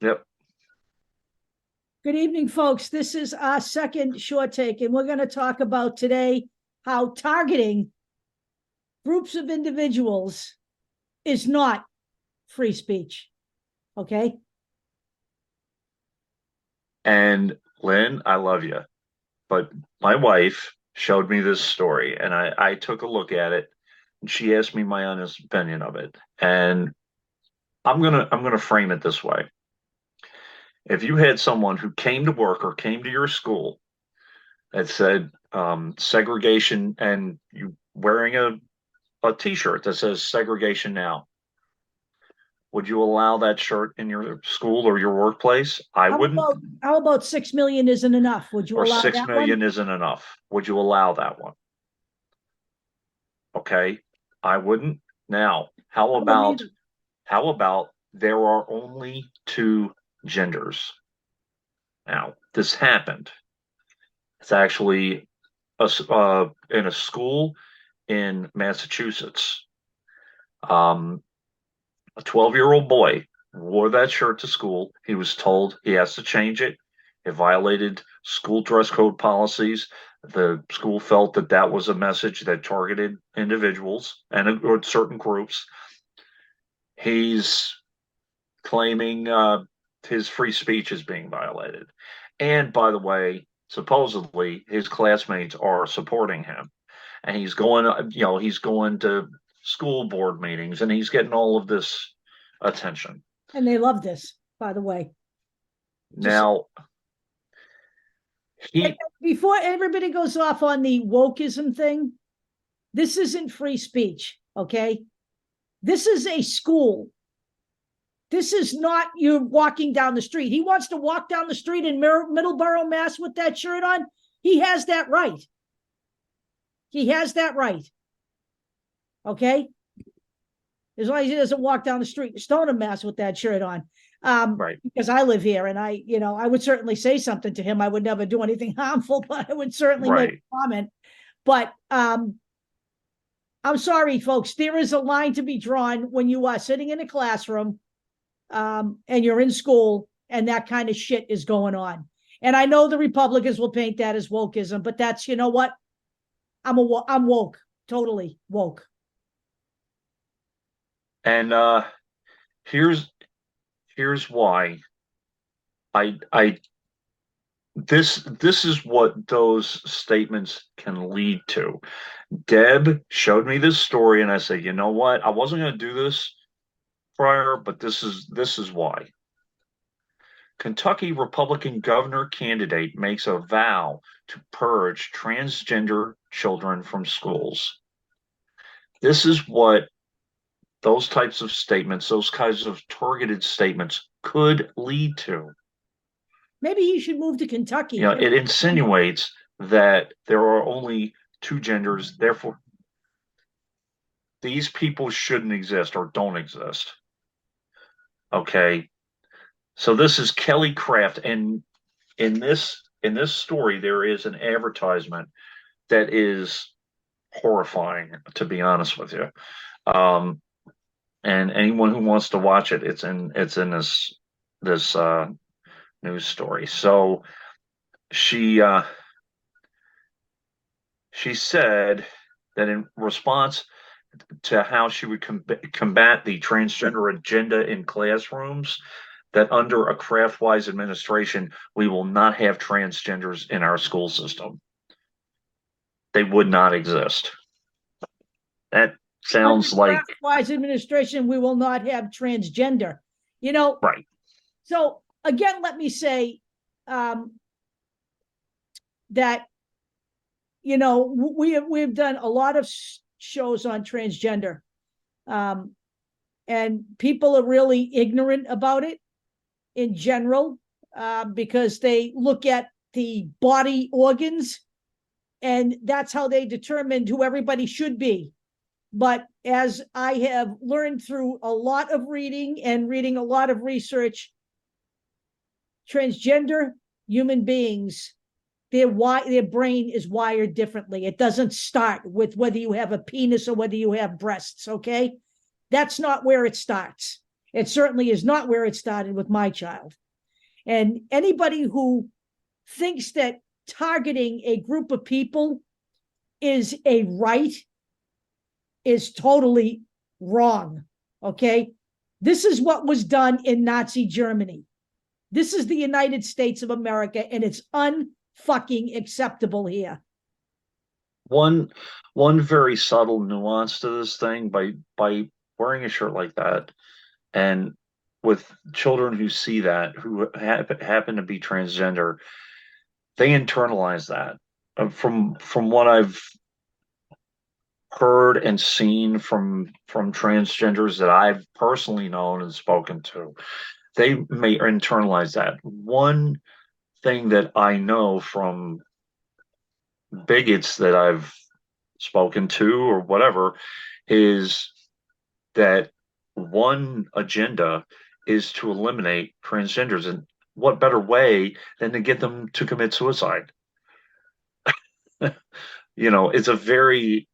Yep. Good evening, folks. This is our second short take, and we're going to talk about today how targeting groups of individuals is not free speech. Okay. And Lynn, I love you, but my wife showed me this story, and I took a look at it, and she asked me my honest opinion of it. And I'm gonna frame it this way. If you had someone who came to work or came to your school that said segregation, and you wearing a t-shirt that says segregation now, would you allow that shirt in your school or your workplace? I How wouldn't. about how about 6 million isn't enough? Would you Or allow six that one? million isn't enough. Would you allow that one? Okay, I wouldn't. Now, I wouldn't either. how about there are only two genders? Now, this happened. It's actually in a school in Massachusetts. Um, a 12-year-old boy wore that shirt to school. He was told he has to change it. It violated school dress code policies. The school felt that that was a message that targeted individuals and or certain groups. He's claiming his free speech is being violated. And by the way, supposedly his classmates are supporting him. And he's going to school board meetings and he's getting all of this attention. And they love this, by the way. Just Now, he, before everybody goes off on the wokeism thing, this isn't free speech. Okay. This is a school. This is not you walking down the street. He wants to walk down the street in Middleborough, Mass with that shirt on. He has that right. He has that right. Okay. As long as he doesn't walk down the street in Stoneham, Mass with that shirt on. right. Because I live here and I would certainly say something to him. I would never do anything harmful, but I would certainly make Right. a comment. But I'm sorry, folks. There is a line to be drawn when you are sitting in a classroom and you're in school and that kind of shit is going on. And I know the Republicans will paint that as wokeism, but that's, you know what? I'm woke, totally woke. And here's here's why I this is what those statements can lead to. Deb showed me this story, and I said, you know what? I wasn't going to do this prior, but this is why. Kentucky Republican governor candidate makes a vow to purge transgender children from schools. This is what those types of statements, those kinds of targeted statements could lead to. Maybe he should move to Kentucky. It insinuates that there are only two genders, therefore these people shouldn't exist or don't exist. Okay. So this is Kelly Craft, and in this story, there is an advertisement that is horrifying, to be honest with you. Um, and anyone who wants to watch it, it's in this news story. So she uh, she said that in response to how she would combat the transgender agenda in classrooms, that under a craft-wise administration, we will not have transgenders in our school system. They would not exist. That Under sounds like wise administration, we will not have transgender. You know, right. so again, let me say that we've done a lot of shows on transgender, and people are really ignorant about it in general, because they look at the body organs and that's how they determined who everybody should be. But as I have learned through a lot of reading and reading a lot of research, transgender human beings, their brain is wired differently. It doesn't start with whether you have a penis or whether you have breasts. Okay, that's not where it starts. It certainly is not where it started with my child. And anybody who thinks that targeting a group of people is a right is totally wrong. Okay. This is what was done in Nazi Germany. This is the United States of America, and it's unfucking acceptable here. One one very subtle nuance to this thing by wearing a shirt like that, and with children who see that who happen to be transgender, they internalize that. From what I've heard and seen from transgenders that I've personally known and spoken to, they may internalize that. One thing that I know from bigots that I've spoken to or whatever is that one agenda is to eliminate transgenders. And what better way than to get them to commit suicide? It's a very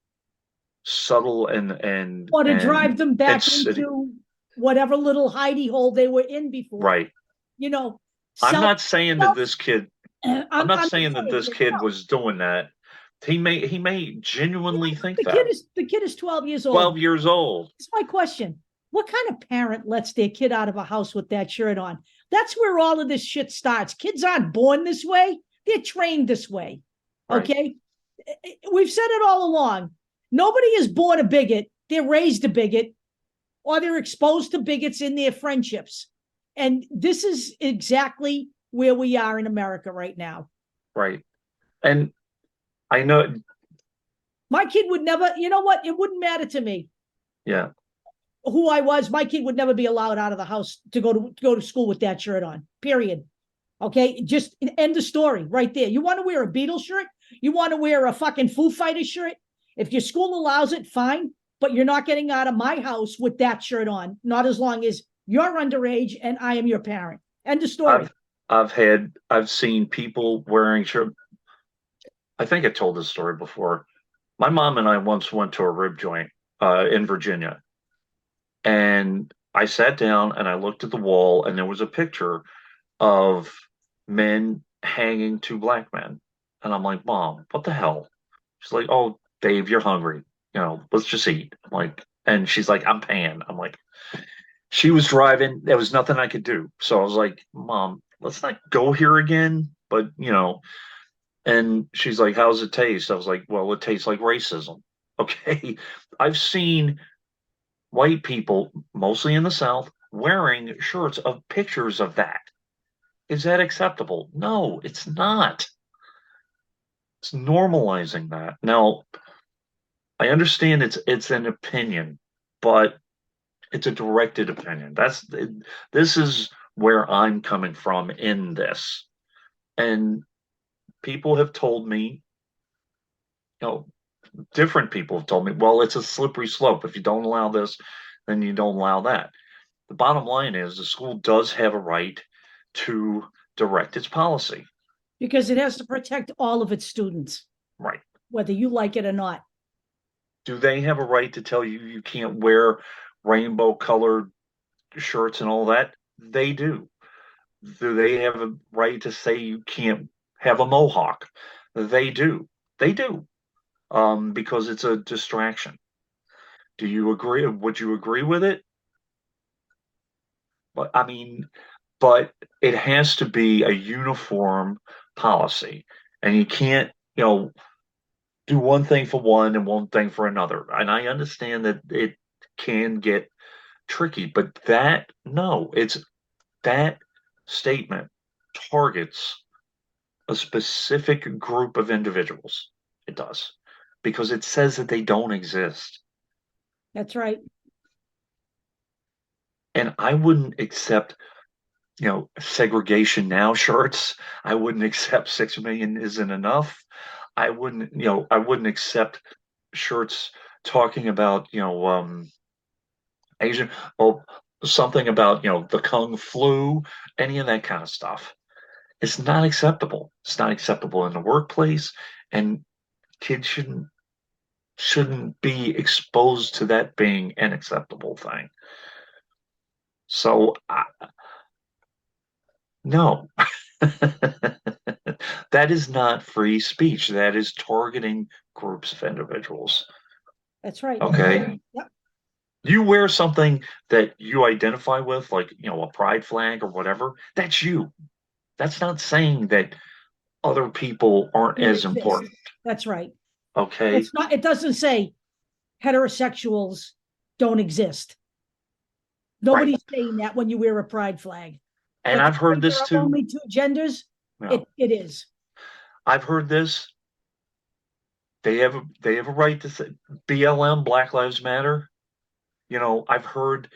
subtle Or to and drive them back insidious. into whatever little hidey hole they were in before. Right. You know, I'm self, not saying that self this kid I'm not I'm just saying that saying, this kid was doing that. He may genuinely think that. the kid is 12 years old. 12 years old. It's my question. What kind of parent lets their kid out of a house with that shirt on? That's where all of this shit starts. Kids aren't born this way. They're trained this way. Right. Okay. We've said it all along. Nobody is born a bigot. They're raised a bigot, or they're exposed to bigots in their friendships. And this is exactly where we are in America right now. Right. And I know, My kid would never, you know what? It wouldn't matter to me yeah, who I was. My kid would never be allowed out of the house to go to school with that shirt on. Period. Okay, just end the story right there. You want to wear a Beatles shirt? You want to wear a fucking Foo Fighters shirt? If your school allows it, fine. But you're not getting out of my house with that shirt on. Not as long as you're underage and I am your parent. End of story. I've seen people wearing shirt. I think I told this story before. My mom and I once went to a rib joint in Virginia, and I sat down and I looked at the wall, and there was a picture of men hanging two black men, and I'm like, Mom, what the hell? She's like, Oh, Dave, you're hungry. Let's just eat. I'm like, and she's like, I'm paying. I'm like, she was driving. There was nothing I could do, so I was like, Mom, let's not go here again. But and she's like, How's it taste? I was like, Well, it tastes like racism. Okay. I've seen white people, mostly in the South, wearing shirts of pictures of that. Is that acceptable? No, it's not. It's normalizing that. Now, I understand it's an opinion, but it's a directed opinion. This is where I'm coming from in this. And people have told me, you know, different people have told me, well, it's a slippery slope. If you don't allow this, then you don't allow that. The bottom line is the school does have a right to direct its policy. Because it has to protect all of its students. Right. Whether you like it or not. Do they have a right to tell you you can't wear rainbow colored shirts and all that? They do. Do they have a right to say you can't have a mohawk? They do. They do. Because it's a distraction. Do you agree? Would you agree with it? But I mean, but it has to be a uniform policy, and you can't, do one thing for one and one thing for another. And I understand that it can get tricky, but that statement targets a specific group of individuals. It does, because it says that they don't exist. That's right. And I wouldn't accept, segregation now shirts. I wouldn't accept 6 million isn't enough. I wouldn't accept shirts talking about, Asian, well, something about, the Kung flu, any of that kind of stuff. It's not acceptable. It's not acceptable in the workplace, and kids shouldn't be exposed to that being an acceptable thing. So, no, that is not free speech. That is targeting groups of individuals. That's right. Okay. Yep. You wear something that you identify with, like, a pride flag or whatever. That's you. That's not saying that other people aren't Don't as exist. important. That's right. Okay. It's not, it doesn't say heterosexuals don't exist. Right. Nobody's saying that when you wear a pride flag. And But to I've heard say there this are too. only two genders, No, it is. I've heard this. They have a right to say BLM, Black Lives Matter. I've heard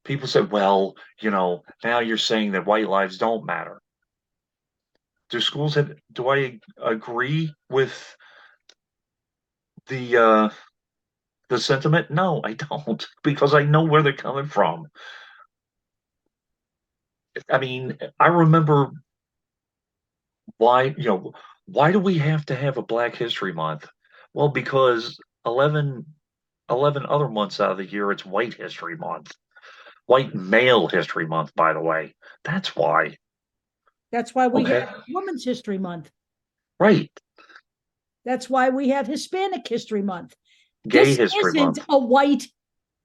people say, well, now you're saying that white lives don't matter. Do I agree with the the sentiment? No, I don't, because I know where they're coming from. I mean, I remember why do we have to have a Black History Month? Well, because 11 other months out of the year, it's White History Month. White Male History Month, by the way. That's why. That's why we Okay. have Women's History Month. Right. That's why we have Hispanic History Month. Gay This History isn't Month. a white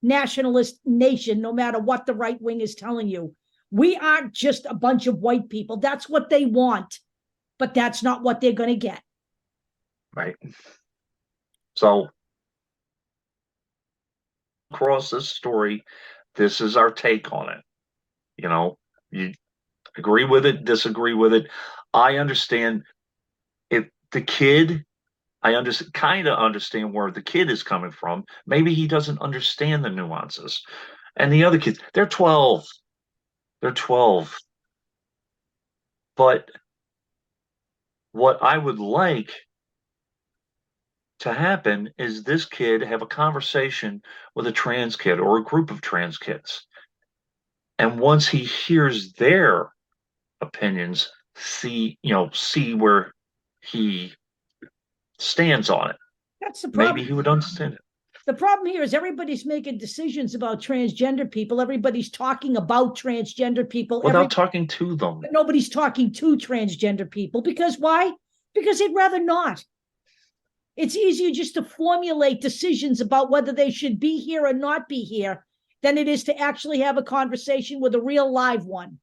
nationalist nation, no matter what the right wing is telling you. We aren't just a bunch of white people. That's what they want, but that's not what they're going to get. Right. So, across this story, this is our take on it. You agree with it, disagree with it. I understand if the kid, I kind of understand where the kid is coming from. Maybe he doesn't understand the nuances. And the other kids, they're 12. They're 12. But what I would like to happen is this kid have a conversation with a trans kid or a group of trans kids. And once he hears their opinions, see where he stands on it. That's the Maybe problem. he would understand it The problem here is everybody's making decisions about transgender people. Everybody's talking about transgender people. without talking to them. But nobody's talking to transgender people because why? Because they'd rather not. It's easier just to formulate decisions about whether they should be here or not be here than it is to actually have a conversation with a real live one.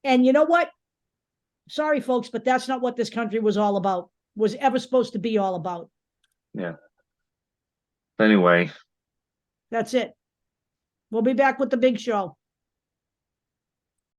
And you know what? Sorry, folks, but that's not what this country was all about, was ever supposed to be all about. Yeah. Anyway, That's it. We'll be back with the big show.